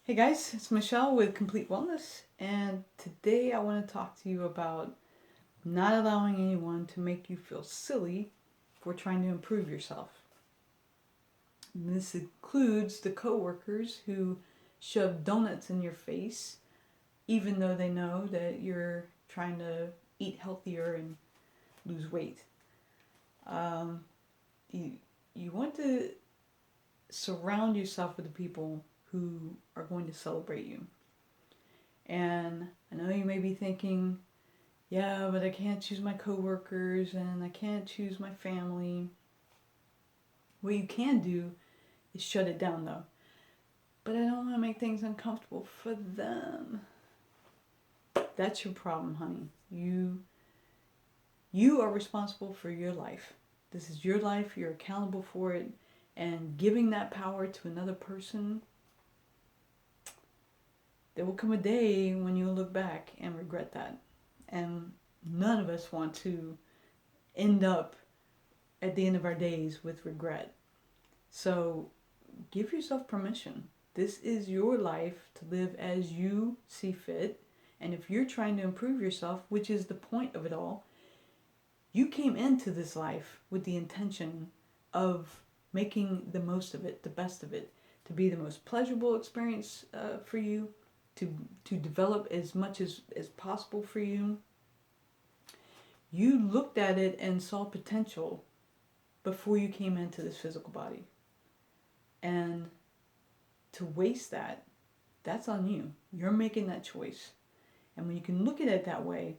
Hey guys, it's Michelle with Complete Wellness, and today I want to talk to you about not allowing anyone to make you feel silly for trying to improve yourself. And this includes the coworkers who shove donuts in your face, even though they know that you're trying to eat healthier and lose weight. Um, you, you want to surround yourself with the people who are going to celebrate you. And I know you may be thinking, yeah, but I can't choose my coworkers and I can't choose my family. What you can do is shut it down though. But I don't want to make things uncomfortable for them. That's your problem, honey. You are responsible for your life. This is your life, you're accountable for it, and giving that power to another person, there will come a day when you'll look back and regret that. And none of us want to end up at the end of our days with regret. So give yourself permission. This is your life to live as you see fit. And if you're trying to improve yourself, which is the point of it all, you came into this life with the intention of making the most of it, the best of it, to be the most pleasurable experience for you, to develop as much as possible for you. You looked at it and saw potential before you came into this physical body. And to waste that, that's on you. You're making that choice. And when you can look at it that way,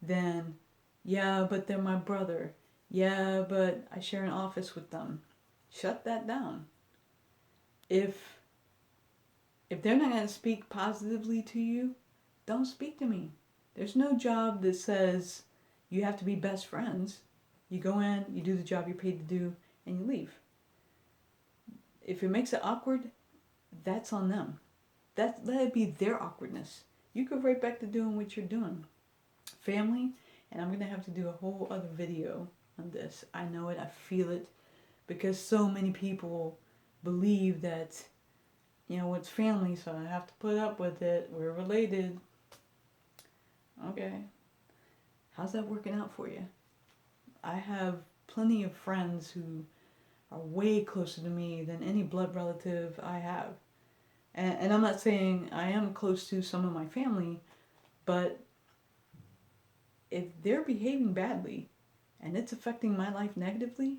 then, yeah, but they're my brother. Yeah, but I share an office with them. Shut that down. If they're not going to speak positively to you, don't speak to me. There's no job that says you have to be best friends. You go in, you do the job you're paid to do, and you leave. If it makes it awkward, that's on them. Let it be their awkwardness. You go right back to doing what you're doing. Family, and I'm going to have to do a whole other video on this. I know it, I feel it, because so many people believe that, it's family, so I have to put up with it. We're related. Okay. How's that working out for you? I have plenty of friends who are way closer to me than any blood relative I have. And I'm not saying I am close to some of my family, but if they're behaving badly and it's affecting my life negatively,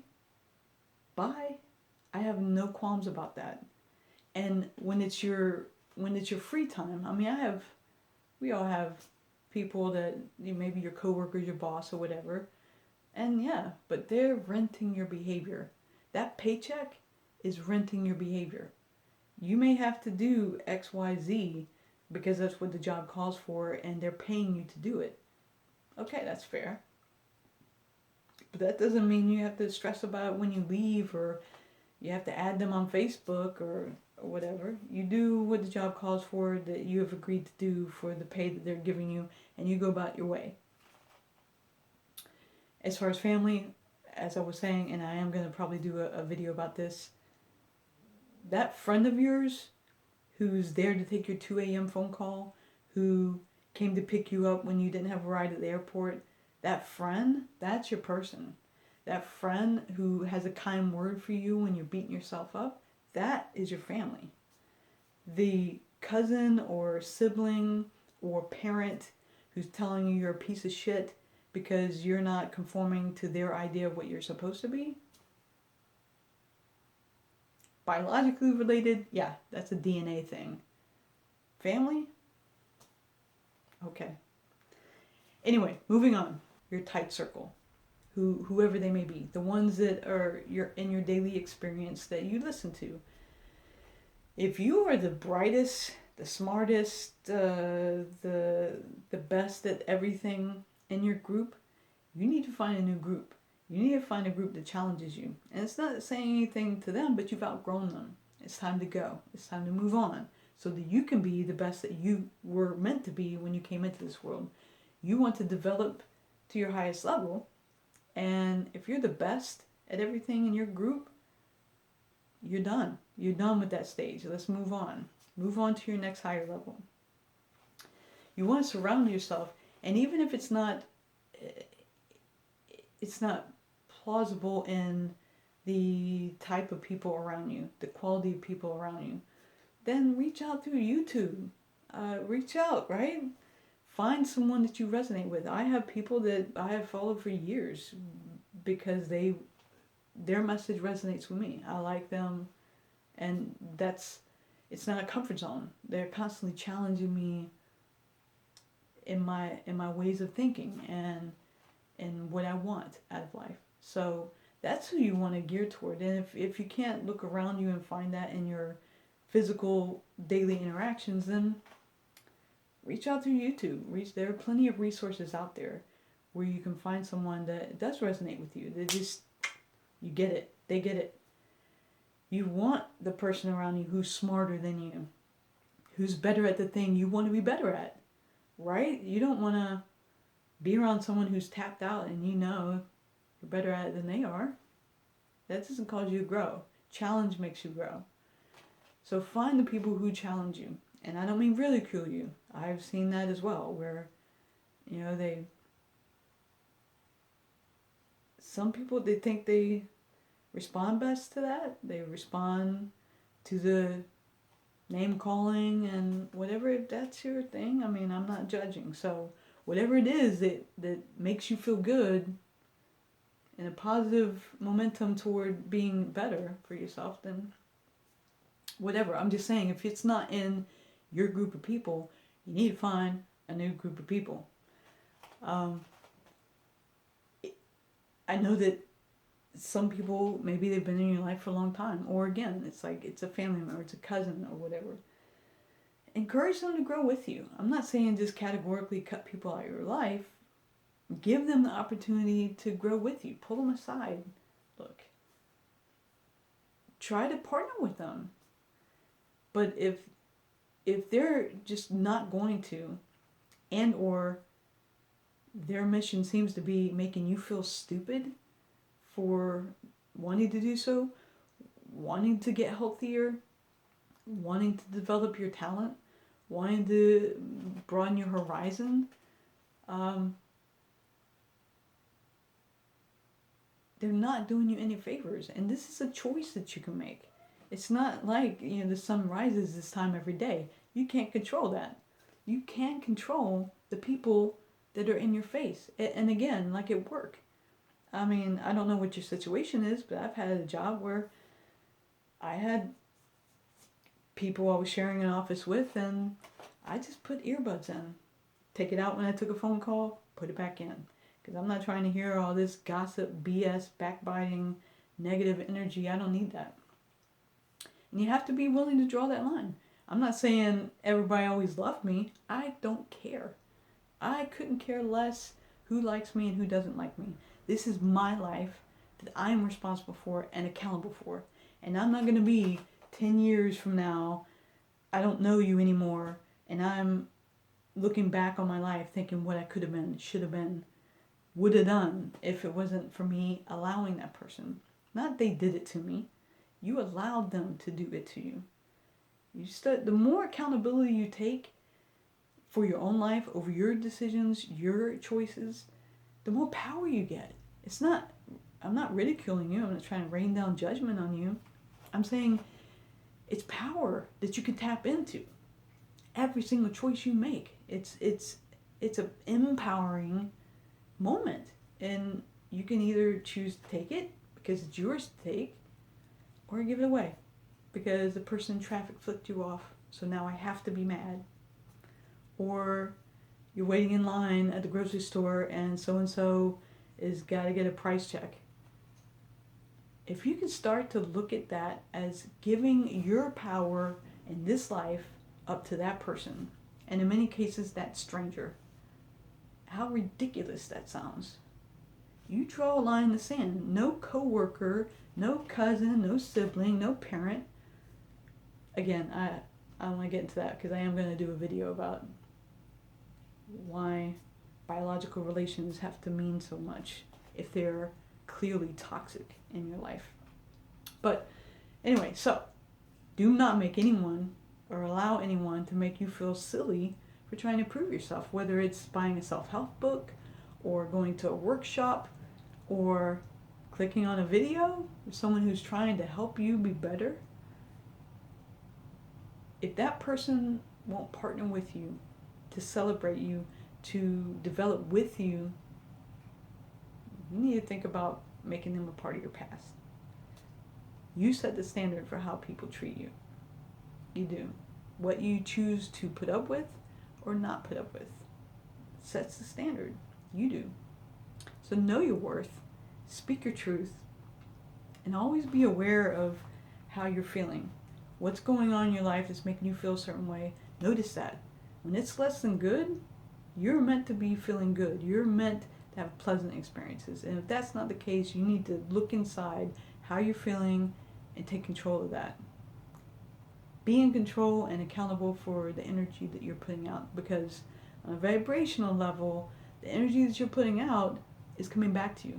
bye. I have no qualms about that. And when it's your free time, we all have people that maybe your coworkers, your boss, or whatever, and yeah, but they're renting your behavior. That paycheck is renting your behavior. You may have to do X, Y, Z because that's what the job calls for and they're paying you to do it. Okay, that's fair. But that doesn't mean you have to stress about it when you leave, or you have to add them on Facebook or whatever. You do what the job calls for that you have agreed to do for the pay that they're giving you, and you go about your way. As far as family, as I was saying, and I am going to probably do a video about this, that friend of yours who's there to take your 2 a.m. phone call, who came to pick you up when you didn't have a ride at the airport, that friend, that's your person. That friend who has a kind word for you when you're beating yourself up, that is your family. The cousin or sibling or parent who's telling you you're a piece of shit because you're not conforming to their idea of what you're supposed to be, biologically related, yeah, that's a DNA thing. Family? Okay. Anyway, moving on. Your tight circle. Whoever they may be. The ones that are in your daily experience that you listen to. If you are the brightest, the smartest, the best at everything in your group, you need to find a new group. You need to find a group that challenges you. And it's not saying anything to them, but you've outgrown them. It's time to go. It's time to move on so that you can be the best that you were meant to be when you came into this world. You want to develop to your highest level. And if you're the best at everything in your group, you're done. You're done with that stage. Let's move on. Move on to your next higher level. You want to surround yourself, and even if it's not plausible in the type of people around you, the quality of people around you, then reach out through YouTube. Reach out, right? Find someone that you resonate with. I have people that I have followed for years because their message resonates with me. I like them, and it's not a comfort zone. They're constantly challenging me in my ways of thinking and what I want out of life. So that's who you want to gear toward. And if you can't look around you and find that in your physical daily interactions, then reach out through YouTube. There are plenty of resources out there where you can find someone that does resonate with you. You get it. They get it. You want the person around you who's smarter than you, who's better at the thing you want to be better at, right? You don't want to be around someone who's tapped out and you know you're better at it than they are. That doesn't cause you to grow. Challenge makes you grow. So find the people who challenge you. And I don't mean ridicule you. I've seen that as well, where, some people, they think they respond best to that. They respond to the name calling and whatever, if that's your thing. I mean, I'm not judging. So whatever it is that makes you feel good and a positive momentum toward being better for yourself, then whatever. I'm just saying, if it's not in your group of people, you need to find a new group of people. I know that some people, maybe they've been in your life for a long time, or again, it's like it's a family member, it's a cousin or whatever. Encourage them to grow with you. I'm not saying just categorically cut people out of your life. Give them the opportunity to grow with you. Pull them aside. Look, try to partner with them. But if they're just not going to, and or their mission seems to be making you feel stupid for wanting to do so, wanting to get healthier, wanting to develop your talent, wanting to broaden your horizon, they're not doing you any favors. And this is a choice that you can make. It's not like, the sun rises this time every day. You can't control that. You can control the people that are in your face. And again, like at work. I mean, I don't know what your situation is, but I've had a job where I had people I was sharing an office with, and I just put earbuds in. Take it out when I took a phone call, put it back in. Because I'm not trying to hear all this gossip, BS, backbiting, negative energy. I don't need that. And you have to be willing to draw that line. I'm not saying everybody always loved me. I don't care. I couldn't care less who likes me and who doesn't like me. This is my life that I am responsible for and accountable for. And I'm not going to be 10 years from now, I don't know you anymore, and I'm looking back on my life thinking what I could have been, should have been, would have done if it wasn't for me allowing that person. Not they did it to me. You allowed them to do it to you. The more accountability you take for your own life, over your decisions, your choices, the more power you get. I'm not ridiculing you. I'm not trying to rain down judgment on you. I'm saying it's power that you can tap into. Every single choice you make. It's an empowering moment. And you can either choose to take it because it's yours to take, or give it away because the person in traffic flicked you off, so now I have to be mad. Or you're waiting in line at the grocery store and so is got to get a price check. If you can start to look at that as giving your power in this life up to that person, and in many cases that stranger, how ridiculous that sounds. You draw a line in the sand. No coworker, no cousin, no sibling, no parent. Again, I don't want to get into that because I am going to do a video about why biological relations have to mean so much if they're clearly toxic in your life. But anyway, so do not make anyone or allow anyone to make you feel silly for trying to prove yourself, whether it's buying a self-help book or going to a workshop or clicking on a video with someone who's trying to help you be better. If that person won't partner with you to celebrate you, to develop with you, you need to think about making them a part of your past. You set the standard for how people treat you. You do. What you choose to put up with or not put up with sets the standard. You do. So know your worth, speak your truth, and always be aware of how you're feeling. What's going on in your life that's making you feel a certain way, notice that. When it's less than good, you're meant to be feeling good. You're meant to have pleasant experiences. And if that's not the case, you need to look inside how you're feeling and take control of that. Be in control and accountable for the energy that you're putting out, because on a vibrational level, the energy that you're putting out is coming back to you.